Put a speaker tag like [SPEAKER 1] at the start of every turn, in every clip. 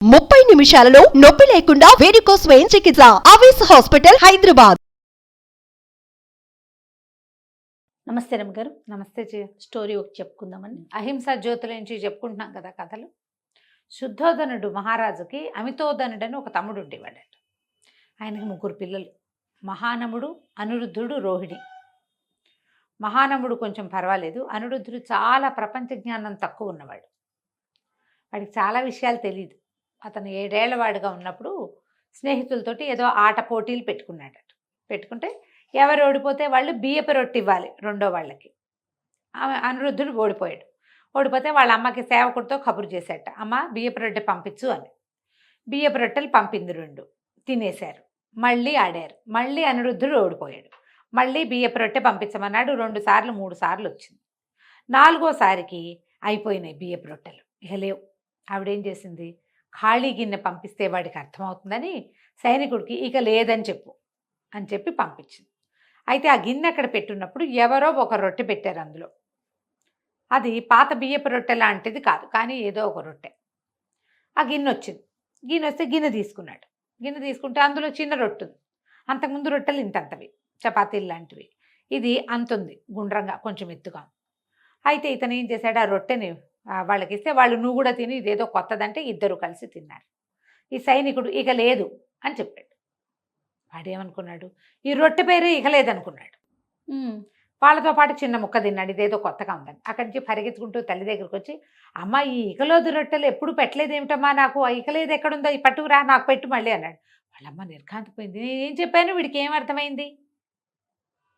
[SPEAKER 1] 30 నిమిషాలలో నొప్పి లేకుండా వేడికోస్ స్వయం చికిత్స. ఆవేశ హాస్పిటల్, హైదరాబాద్.
[SPEAKER 2] నమస్తే రమగారు. నమస్తే. స్టోరీ ఒకటి చెప్పుకుందామని అహింసా జ్యోతుల నుంచి చెప్పుకుంటున్నాం కదా కథలు. శుద్ధోధనుడు మహారాజుకి అమితోధనుడు అని ఒక తమ్ముడు ఉండేవాడట. ఆయనకి 3 పిల్లలు. మహానముడు, అనిరుద్ధుడు, రోహిణి. మహానముడు కొంచెం పర్వాలేదు, అనిరుద్ధుడు చాలా ప్రపంచ జ్ఞానం తక్కువ ఉన్నవాడు. వాడికి చాలా విషయాలు తెలియదు. అతను 7 ఏళ్ల వాడుగా ఉన్నప్పుడు స్నేహితులతోటి ఏదో ఆట పోటీలు పెట్టుకున్నాడట. పెట్టుకుంటే ఎవరు ఓడిపోతే వాళ్ళు బియ్యపు రొట్టె ఇవ్వాలి రెండో వాళ్ళకి. అనిరుద్ధుడు ఓడిపోయాడు. ఓడిపోతే వాళ్ళ అమ్మకి సేవకుడితో కబురు చేశాట, అమ్మ బియ్యపు రొట్టె పంపించు అని. బియ్యపు రొట్టెలు పంపింది 2. తినేశారు. మళ్ళీ ఆడారు. మళ్ళీ అనిరుద్ధుడు ఓడిపోయాడు. మళ్ళీ బియ్యపు రొట్టె పంపించమన్నాడు. 2 సార్లు 3 సార్లు వచ్చింది. 4వసారికి అయిపోయినాయి బియ్యపు రొట్టెలు, ఇక లేవు. ఆవిడేం చేసింది, ఖాళీ గిన్నె పంపిస్తే వాడికి అర్థమవుతుందని సైనికుడికి ఇక లేదని చెప్పు అని చెప్పి పంపించింది. అయితే ఆ గిన్నె అక్కడ పెట్టున్నప్పుడు ఎవరో ఒక రొట్టె పెట్టారు అందులో. అది పాత బియ్యపు రొట్టె లాంటిది కాదు, కానీ ఏదో ఒక రొట్టె. ఆ గిన్నె వచ్చింది. గిన్నె వస్తే గిన్నె తీసుకున్నాడు. గిన్నె తీసుకుంటే అందులో చిన్న రొట్టె ఉంది. అంతకుముందు రొట్టెలు ఇంతంతవి, చపాతీలు లాంటివి. ఇది అంతుంది, గుండ్రంగా కొంచెం ఎత్తుగా. అయితే ఇతను ఏం చేశాడు, ఆ రొట్టెని వాళ్ళకి ఇస్తే వాళ్ళు నువ్వు కూడా తిని, ఇదేదో కొత్తదంటే ఇద్దరు కలిసి తిన్నారు. ఈ సైనికుడు ఇక లేదు అని చెప్పాడు. వాడేమనుకున్నాడు, ఈ రొట్టె పేరే ఇక లేదనుకున్నాడు. వాళ్ళతో పాటు చిన్న ముక్క తిన్నాడు, ఇదేదో కొత్తగా ఉందని. అక్కడి నుంచి పరిగెత్తుకుంటూ తల్లి దగ్గరికి వచ్చి, అమ్మ ఈ ఇకలోదు రొట్టెలు ఎప్పుడు పెట్టలేదేమిటమ్మా, నాకు ఆ ఇకలేదు ఎక్కడుందో, ఈ పట్టుకురా నాకు పెట్టు మళ్ళీ అన్నాడు. వాళ్ళమ్మ నిర్ఘాంతపోయింది. నేనేం చెప్పాను, వీడికి ఏం అర్థమైంది?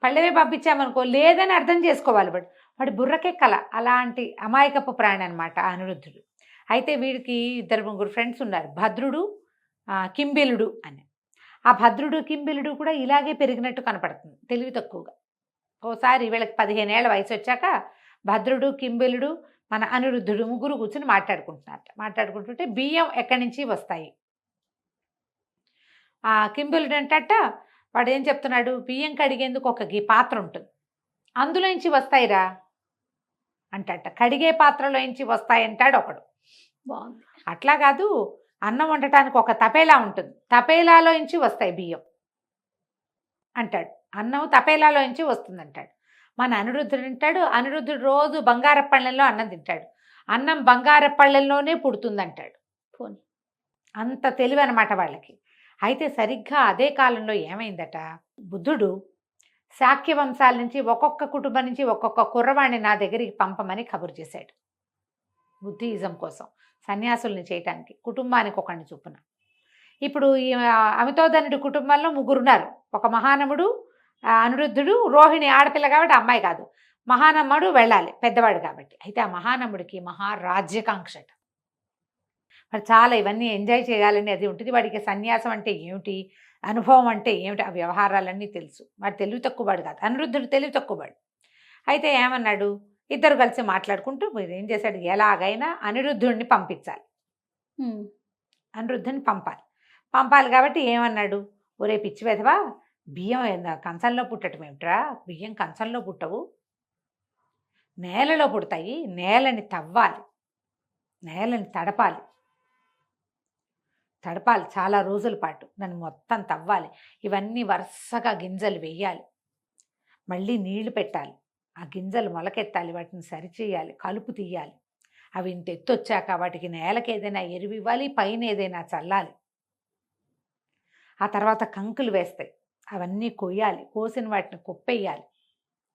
[SPEAKER 2] పళ్ళవే పంపించామనుకో, లేదని అర్థం చేసుకోవాలి. వాడి బుర్రకే కల. అలాంటి అమాయకపు ప్రాణి అనమాట అనిరుద్ధుడు. అయితే వీడికి 2-3 ఫ్రెండ్స్ ఉన్నారు, భద్రుడు, కింబిలుడు అని. ఆ భద్రుడు కింబిలుడు కూడా ఇలాగే పెరిగినట్టు కనపడుతుంది, తెలివి తక్కువగా. ఓసారి వీళ్ళకి 15 ఏళ్ల వయసు వచ్చాక భద్రుడు, కింబిలుడు, మన అనిరుద్ధుడు 3 కూర్చుని మాట్లాడుకుంటుంటే బియ్యం ఎక్కడి నుంచి వస్తాయి. ఆ కింబిలుడు అంటట, వాడు ఏం చెప్తున్నాడు, బియ్యం కడిగేందుకు ఒక పాత్ర ఉంటుంది, అందులోంచి వస్తాయిరా అంటట. కడిగే పాత్రలోంచి వస్తాయంటాడు ఒకడు. బాగుంది. అట్లా కాదు, అన్నం వండటానికి ఒక తపేలా ఉంటుంది, తపేలాలోంచి వస్తాయి బియ్యం అంటాడు. అన్నం తపేలాలోంచి వస్తుంది అంటాడు. మన అనిరుద్ధుడు అంటాడు, అనిరుద్ధుడు రోజు బంగారపళ్ళెంలో అన్నం తింటాడు, అన్నం బంగారపళ్ళెంలోనే పుడుతుందంటాడు. పోనీ, అంత తెలివి అనమాట వాళ్ళకి. అయితే సరిగ్గా అదే కాలంలో ఏమైందట, బుద్ధుడు శాక్య వంశాల నుంచి ఒక్కొక్క కుటుంబం నుంచి ఒక్కొక్క కుర్రవాణ్ణి నా దగ్గరికి పంపమని కబురు చేశాడు. బుద్ధిజం కోసం సన్యాసుల్ని చేయటానికి కుటుంబానికి ఒకరిని చొప్పున. ఇప్పుడు ఈ అమితోధనుడి కుటుంబంలో 3 ఉన్నారు. ఒక మహానముడు, అనిరుద్ధుడు, రోహిణి ఆడపిల్ల కాబట్టి అమ్మాయి కాదు. మహానమ్ముడు వెళ్ళాలి, పెద్దవాడు కాబట్టి. అయితే ఆ మహానముడికి మహారాజ్యకాంక్షట. వాడు చాలా ఇవన్నీ ఎంజాయ్ చేయాలని అది ఉంటుంది. వాడికి సన్యాసం అంటే ఏమిటి, అనుభవం అంటే ఏమిటి, ఆ వ్యవహారాలన్నీ తెలుసు. వాడు తెలివి తక్కువవాడు కాదు, అనిరుద్ధుడు తెలివి తక్కువవాడు. అయితే ఏమన్నాడు, ఇద్దరు కలిసి మాట్లాడుకుంటూ మీరు ఏం చేశాడు, ఎలాగైనా అనిరుద్ధుడిని పంపించాలి, అనిరుద్ధుని పంపాలి కాబట్టి ఏమన్నాడు, ఒరే పిచ్చి వెధవా, బియ్యం కంచంలో పుట్టడం ఏమిట్రా, బియ్యం కంచంలో పుట్టవు, నేలలో పుడతాయి, నేలని తవ్వాలి, నేలని తడపాలి చాలా రోజుల పాటు, దాన్ని మొత్తం తవ్వాలి, ఇవన్నీ వరుసగా గింజలు వేయాలి, మళ్ళీ నీళ్లు పెట్టాలి, ఆ గింజలు మొలకెత్తాలి, వాటిని సరిచేయాలి, కలుపు తీయాలి, అవి ఇంత ఎత్తొచ్చాక వాటికి నేలకి ఏదైనా ఎరువు ఇవ్వాలి, పైన ఏదైనా చల్లాలి, ఆ తర్వాత కంకులు వేస్తాయి, అవన్నీ కొయ్యాలి, కోసిన వాటిని కుప్పేయాలి,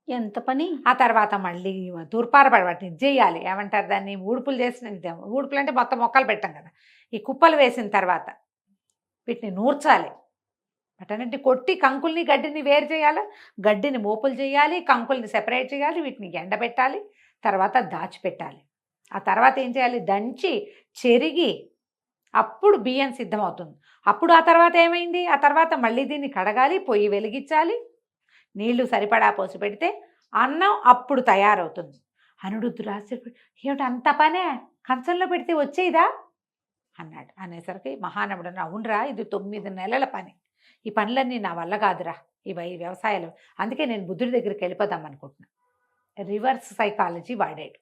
[SPEAKER 2] ఎంత పని. ఆ తర్వాత మళ్ళీ తూర్పారపడి వాటిని చేయాలి, ఏమంటారు దాన్ని, ఊడుపులు చేసిన, ఊడుపులు అంటే మొత్తం మొక్కలు పెట్టాం కదా, ఈ కుప్పలు వేసిన తర్వాత వీటిని నూర్చాలి, వాటన్నింటిని కొట్టి కంకుల్ని గడ్డిని వేరు చేయాలి, గడ్డిని మోపులు చేయాలి, కంకుల్ని సెపరేట్ చేయాలి, వీటిని ఎండబెట్టాలి, తర్వాత దాచిపెట్టాలి. ఆ తర్వాత ఏం చేయాలి, దంచి చెరిగి అప్పుడు బియ్యం సిద్ధమవుతుంది. అప్పుడు ఆ తర్వాత ఏమైంది, ఆ తర్వాత మళ్ళీ దీన్ని కడగాలి, పొయ్యి వెలిగించాలి, నీళ్లు సరిపడా పోసి పెడితే అన్నం అప్పుడు తయారవుతుంది. అనిరుద్ధుడు ఆశ్చర్యపడి, ఏమిటి అంత పనే, కంచంలో పెడితే వచ్చేదా అన్నాడు. అనేసరికి మహానవుడు, అవునరా, ఇది 9 నెలల పని, ఈ పనులన్నీ నా వల్ల కాదురా, ఇవి వ్యవసాయాలు, అందుకే నేను బుద్ధుడి దగ్గరికి వెళ్ళిపోదాం అనుకుంటున్నా. రివర్స్ సైకాలజీ వాడాడు.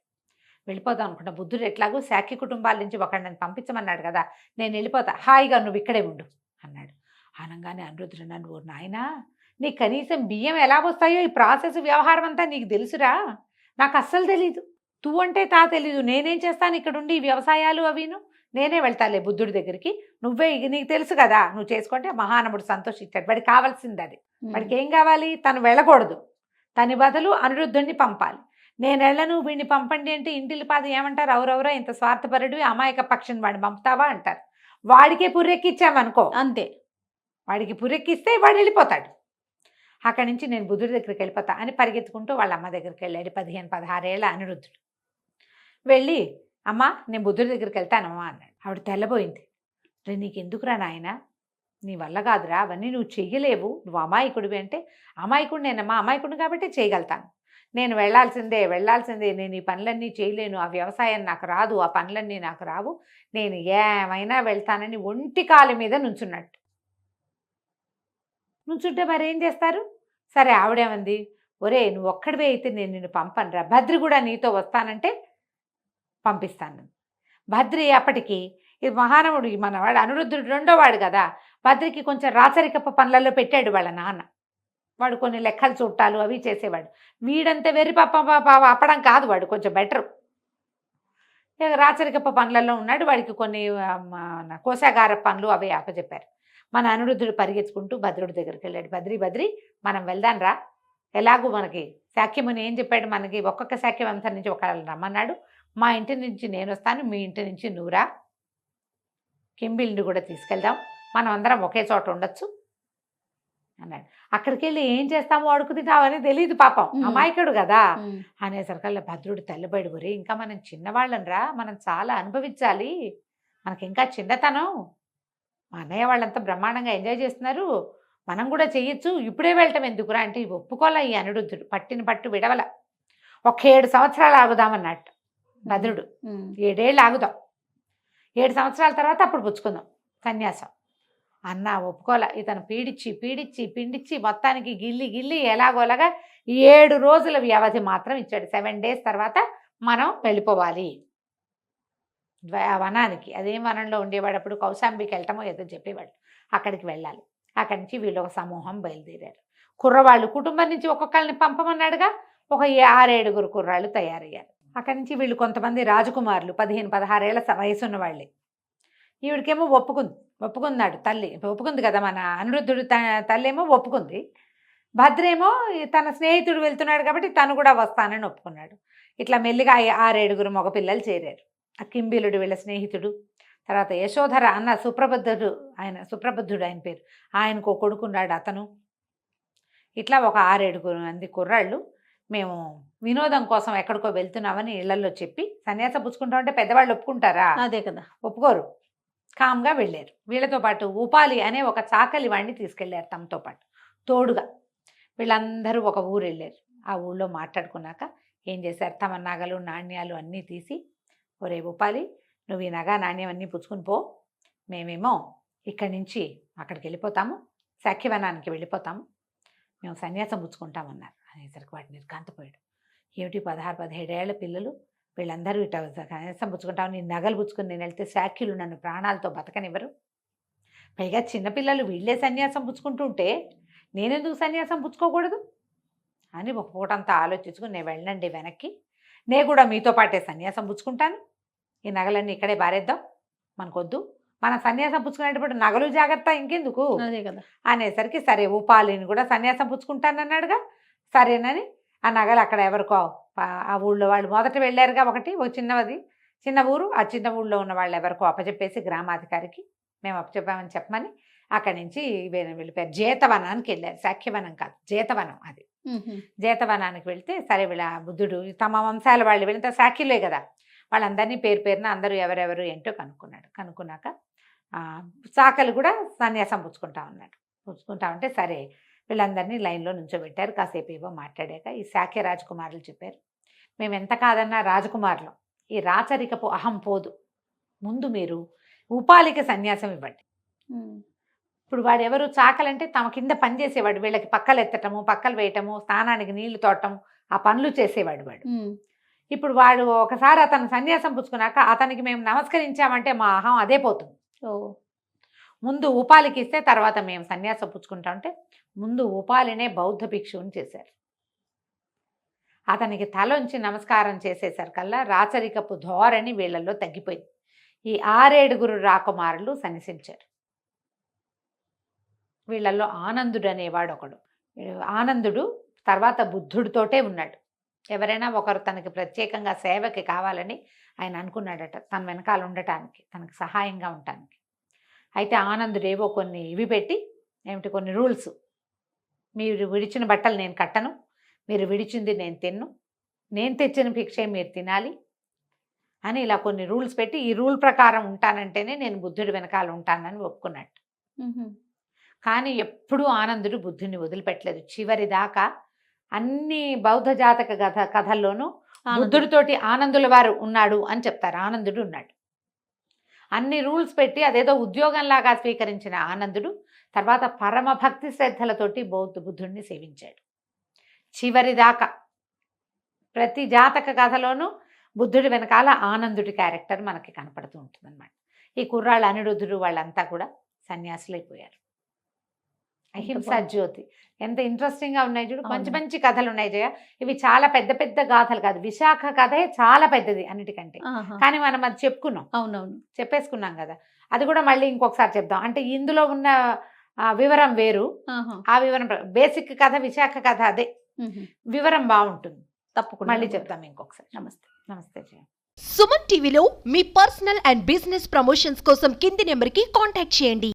[SPEAKER 2] వెళ్ళిపోదాం అనుకుంటా. బుద్ధుడు ఎట్లాగో శాక్య కుటుంబాల నుంచి ఒకడిని పంపించమన్నాడు కదా, నేను వెళ్ళిపోతా, హాయిగా నువ్వు ఇక్కడే ఉండు అన్నాడు. అనగానే అనిరుద్ధుడు నన్ను, ఓ నాయనా, నీకు కనీసం బియ్యం ఎలా వస్తాయో ఈ ప్రాసెస్ వ్యవహారం అంతా నీకు తెలుసురా, నాకు అస్సలు తెలీదు. తూ అంటే తా తెలీదు, నేనేం చేస్తాను ఇక్కడ ఉండి ఈ వ్యవసాయాలు అవిను, నేనే వెళ్తాలే బుద్ధుడి దగ్గరికి, నువ్వే నీకు తెలుసు కదా, నువ్వు చేసుకుంటే మహానవుడు సంతోషించాడు. వాడికి కావాల్సింది అది. వాడికి ఏం కావాలి? తను వెళ్ళకూడదు, తన బదులు అనిరుద్ధుడిని పంపాలి. నేను వెళ్ళను, వీడిని పంపండి అంటే ఇంటిల్లి పాది ఏమంటారు, ఎవరెవరో ఇంత స్వార్థపరుడు అమాయక పక్షిని వాడిని పంపుతావా అంటారు. వాడికే పుర్రెక్కిచ్చామనుకో అంతే, వాడికి పుర్రెక్కిస్తే వాడు వెళ్ళిపోతాడు. అక్కడి నుంచి నేను బుద్ధుడి దగ్గరికి వెళ్ళిపోతా అని పరిగెత్తుకుంటూ వాళ్ళ అమ్మ దగ్గరికి వెళ్ళాడు 15-16 ఏళ్ళ అనిరుద్ధుడు. వెళ్ళి, అమ్మ నేను బుద్ధుడి దగ్గరికి వెళ్తానమ్మా అన్నాడు. ఆవిడ తెల్లబోయింది. రే నీకు ఎందుకురా నాయన, నీ వల్ల కాదురా, అవన్నీ నువ్వు చెయ్యలేవు, నువ్వు అమాయకుడివి అంటే, అమాయకుడు నేనమ్మా, అమాయకుడు కాబట్టి చేయగలుగుతాను, నేను వెళ్ళాల్సిందే, నేను ఈ పనులన్నీ చేయలేను, ఆ వ్యవసాయం నాకు రాదు, ఆ పనులన్నీ నాకు రావు, నేను ఏమైనా వెళ్తానని ఒంటి కాలు మీద నుంచున్నట్టు. నుంచుంటే మరి ఏం చేస్తారు? సరే ఆవిడేమంది, ఒరే నువ్వు ఒక్కడివే అయితే నేను నిన్ను పంపనురా, భద్రి కూడా నీతో వస్తానంటే పంపిస్తాను. భద్రి అప్పటికి, ఇది మహానవుడు మనవాడు అనిరుద్ధుడు రెండోవాడు కదా, భద్రికి కొంచెం రాచరికప్ప పనులలో పెట్టాడు వాళ్ళ నాన్న. వాడు కొన్ని లెక్కలు చుట్టాలు అవి చేసేవాడు. వీడంతే వెర్రి అప్పడం కాదు, వాడు కొంచెం బెటరు, రాచరికప్ప పనులలో ఉన్నాడు. వాడికి కొన్ని కోశాగార పనులు అవి అప్పచెప్పారు. మన అనిరుద్ధుడు పరిగెత్తుకుంటూ భద్రుడి దగ్గరికి వెళ్ళాడు. బద్రి మనం వెళ్దాం రా, ఎలాగూ మనకి శాక్యముని ఏం చెప్పాడు, మనకి ఒక్కొక్క శాక్యం అంతా నుంచి ఒకళ్ళని రమ్మన్నాడు, మా ఇంటి నుంచి నేను వస్తాను, మీ ఇంటి నుంచి నువ్వురా, కింబిల్ని కూడా తీసుకెళ్దాం, మనం అందరం ఒకే చోట ఉండొచ్చు అన్నాడు. అక్కడికి వెళ్ళి ఏం చేస్తామో అడుగు తింటామని తెలియదు పాపం, అమాయకుడు కదా. అనేసరికల్లా భద్రుడు తెల్లబడి, ఒరే ఇంకా మనం చిన్నవాళ్ళం రా, మనం చాలా అనుభవించాలి, మనకి ఇంకా చిన్నతనం, మా అన్నయ్య వాళ్ళంతా బ్రహ్మాండంగా ఎంజాయ్ చేస్తున్నారు, మనం కూడా చెయ్యొచ్చు, ఇప్పుడే వెళ్ళటం ఎందుకురా అంటే ఒప్పుకోలే ఈ అనిరుద్ధుడు. పట్టిన పట్టు విడవల. ఒక 7 సంవత్సరాలు ఆగుదామన్నట్టు భద్రుడు. 7 ఏళ్ళు ఆగుదాం, 7 సంవత్సరాల తర్వాత అప్పుడు పుచ్చుకుందాం సన్యాసం అన్న. ఒప్పుకోలే. ఇతను పిండిచ్చి మొత్తానికి గిల్లి ఎలాగోలాగా 7 రోజుల వ్యవధి మాత్రం ఇచ్చాడు. 7 డేస్ తర్వాత మనం వెళ్ళిపోవాలి వనానికి. అదేం వనంలో ఉండేవాడు అప్పుడు, కౌశాంబికి వెళ్ళటమో ఏదో చెప్పేవాడు, అక్కడికి వెళ్ళాలి. అక్కడి నుంచి వీళ్ళు ఒక సమూహం బయలుదేరారు. కుర్రవాళ్ళు కుటుంబం నుంచి ఒక్కొక్కరిని పంపమన్నాడుగా, ఒక 6-7 కుర్రాళ్ళు తయారయ్యారు. అక్కడి నుంచి వీళ్ళు కొంతమంది రాజకుమారులు 15-16 ఏళ్ల వయసున్న వాళ్ళే. ఈవిడికేమో ఒప్పుకున్నాడు తల్లి, ఒప్పుకుంది కదా మన అనిరుద్ధుడు తల్లి ఏమో ఒప్పుకుంది. భద్రేమో తన స్నేహితుడు వెళ్తున్నాడు కాబట్టి తను కూడా వస్తానని ఒప్పుకున్నాడు. ఇట్లా మెల్లిగా 6-7 మగపిల్లలు చేరారు. ఆ కింబిలుడు వీళ్ళ స్నేహితుడు, తర్వాత యశోధర అన్న సుప్రబుద్ధుడు ఆయన పేరు, ఆయనకు కొడుకున్నాడు అతను. ఇట్లా ఒక 6-7 మంది కుర్రాళ్ళు మేము వినోదం కోసం ఎక్కడికో వెళ్తున్నామని ఇళ్లలో చెప్పి, సన్యాసం పుచ్చుకుంటామంటే పెద్దవాళ్ళు ఒప్పుకుంటారా? అదే కదా, ఒప్పుకోరు. కామ్గా వెళ్ళారు. వీళ్ళతో పాటు ఉపాలి అనే ఒక చాకలి వాడిని తీసుకెళ్లారు తమతో పాటు తోడుగా. వీళ్ళందరూ ఒక ఊరు వెళ్ళారు. ఆ ఊళ్ళో మాట్లాడుకున్నాక ఏం చేశారు, తమ నగలు నాణ్యాలు అన్నీ తీసి, ఒరే ఉపాలి నువ్వు ఈ నగ నాణ్యం అన్నీ పుచ్చుకుని పో, మేమేమో ఇక్కడి నుంచి అక్కడికి వెళ్ళిపోతాము, శాక్యవనానికి వెళ్ళిపోతాము, మేము సన్యాసం పుచ్చుకుంటామన్నారు. అనేసరికి వాడు నిర్ఘాంతపోయాడు. ఏమిటి 16-17 ఏళ్ల పిల్లలు వీళ్ళందరూ ఇట సన్యాసం పుచ్చుకుంటాము, నీ నగలు పుచ్చుకుని నేను వెళ్తే శాక్యులు నన్ను ప్రాణాలతో బతకనివ్వరు, పైగా చిన్నపిల్లలు వీళ్ళే సన్యాసం పుచ్చుకుంటుంటే నేనెందుకు సన్యాసం పుచ్చుకోకూడదు అని ఒక పూటంతా ఆలోచించుకుని, నేను వెళ్ళండి వెనక్కి, నేను కూడా మీతో పాటే సన్యాసం పుచ్చుకుంటాను, ఈ నగలన్నీ ఇక్కడే బారేద్దాం, మనకొద్దు, మనం సన్యాసం పుచ్చుకునేటప్పుడు నగలు జాగ్రత్త ఇంకెందుకు అదే కదా అనేసరికి, సరే ఉపాలిని కూడా సన్యాసం పుచ్చుకుంటానన్నాడుగా, సరేనని ఆ నగలు అక్కడ ఎవరికో ఆ ఊళ్ళో వాళ్ళు మొదట వెళ్ళారుగా, ఒక చిన్న ఊరు, ఆ చిన్న ఊళ్ళో ఉన్న వాళ్ళు ఎవరికో అప్పచెప్పేసి గ్రామాధికారికి మేము అప్పచెప్పామని చెప్పమని అక్కడి నుంచి వెళ్ళిపోయారు. జేతవనానికి వెళ్ళారు, శాక్యవనం కాదు జేతవనం. అది జేతవనానికి వెళ్తే, సరే వీళ్ళ బుద్ధుడు తమ వంశాల వాళ్ళు వీళ్ళంతా శాక్యులే కదా, వాళ్ళందరినీ పేరున అందరూ ఎవరెవరు ఏంటో కనుక్కున్నాక చాకలి కూడా సన్యాసం పుచ్చుకుంటామంటే సరే వీళ్ళందరినీ లైన్లో నుంచోబెట్టారు. కాసేపు ఏవో మాట్లాడాక ఈ శాక్య రాజకుమారులు చెప్పారు, మేము ఎంత కాదన్నా రాజకుమారులు, ఈ రాచరికపు అహం పోదు, ముందు మీరు ఉపాలికి సన్యాసం ఇవ్వండి. ఇప్పుడు వాడు ఎవరు, చాకలంటే తమ కింద పని చేసేవాడు, వీళ్ళకి పక్కలు ఎత్తటము, పక్కలు వేయటము, స్నానానికి నీళ్లు తోడటము, ఆ పనులు చేసేవాడు వాడు. ఇప్పుడు వాడు ఒకసారి అతను సన్యాసం పుచ్చుకున్నాక అతనికి మేము నమస్కరించామంటే మా అహం అదే పోతుంది. ముందు ఉపాలికి ఇస్తే తర్వాత మేము సన్యాసం పుచ్చుకుంటామంటే ముందు ఉపాలినే బౌద్ధ భిక్షువుని చేశారు. అతనికి తలొంచి నమస్కారం చేసేసరికల్లా రాచరికపు ధోరణి వీళ్ళల్లో తగ్గిపోయింది. ఈ 6 రాకుమారులు సన్యసించారు. వీళ్ళల్లో ఆనందుడు అనేవాడు ఒకడు. ఆనందుడు తర్వాత బుద్ధుడితోటే ఉన్నాడు. ఎవరైనా ఒకరు తనకి ప్రత్యేకంగా సేవకి కావాలని ఆయన అనుకున్నాడట, తన వెనకాల ఉండటానికి, తనకు సహాయంగా ఉండటానికి. అయితే ఆనందుడేవో కొన్ని ఇవి పెట్టి, ఏమిటి కొన్ని రూల్స్, మీరు విడిచిన బట్టలు నేను కట్టను, మీరు విడిచింది నేను తిన్ను, నేను తెచ్చిన భిక్షే మీరు తినాలి అని ఇలా కొన్ని రూల్స్ పెట్టి, ఈ రూల్ ప్రకారం ఉంటానంటేనే నేను బుద్ధుడి వెనకాల ఉంటానని ఒప్పుకున్నాడు. కానీ ఎప్పుడూ ఆనందుడు బుద్ధుడిని వదిలిపెట్టలేదు. చివరి దాకా అన్ని బౌద్ధ జాతక కథల్లోనూ బుద్ధుడితోటి ఆనందుల వారు ఉన్నాడు అని చెప్తారు. ఆనందుడు ఉన్నాడు. అన్ని రూల్స్ పెట్టి అదేదో ఉద్యోగంలాగా స్వీకరించిన ఆనందుడు తర్వాత పరమ భక్తి శ్రద్ధలతోటి బుద్ధుడిని సేవించాడు. చివరిదాకా ప్రతి జాతక కథలోనూ బుద్ధుడి వెనకాల ఆనందుడి క్యారెక్టర్ మనకి కనపడుతూ ఉంటుంది అన్నమాట. ఈ కుర్రాళ్ళు అనిరుద్ధుడు వాళ్ళంతా కూడా సన్యాసులైపోయారు. అహింసా జ్యోతి ఎంత ఇంట్రెస్టింగ్గా ఉన్నాయి చూడు. మంచి మంచి కథలు ఉన్నాయి జయ. ఇవి చాలా పెద్ద పెద్ద గాథలు కాదు. విశాఖ కథే చాలా పెద్దది అన్నిటికంటే. కానీ మనం అది చెప్పుకున్నాం.
[SPEAKER 3] అవునవును,
[SPEAKER 2] చెప్పేసుకున్నాం కదా. అది కూడా మళ్ళీ ఇంకొకసారి చెప్దాం. అంటే ఇందులో ఉన్న వివరం వేరు, ఆ వివరం బేసిక్ కథ విశాఖ కథ అదే, వివరం బాగుంటుంది.
[SPEAKER 3] తప్పకుండా
[SPEAKER 2] మళ్ళీ చెప్తాం ఇంకొకసారి.
[SPEAKER 3] నమస్తే.
[SPEAKER 2] నమస్తే జయ.
[SPEAKER 1] సుమన్ టీవీలో మీ పర్సనల్ అండ్ బిజినెస్ ప్రమోషన్స్ కోసం కింది నెంబర్కి కాంటాక్ట్ చేయండి.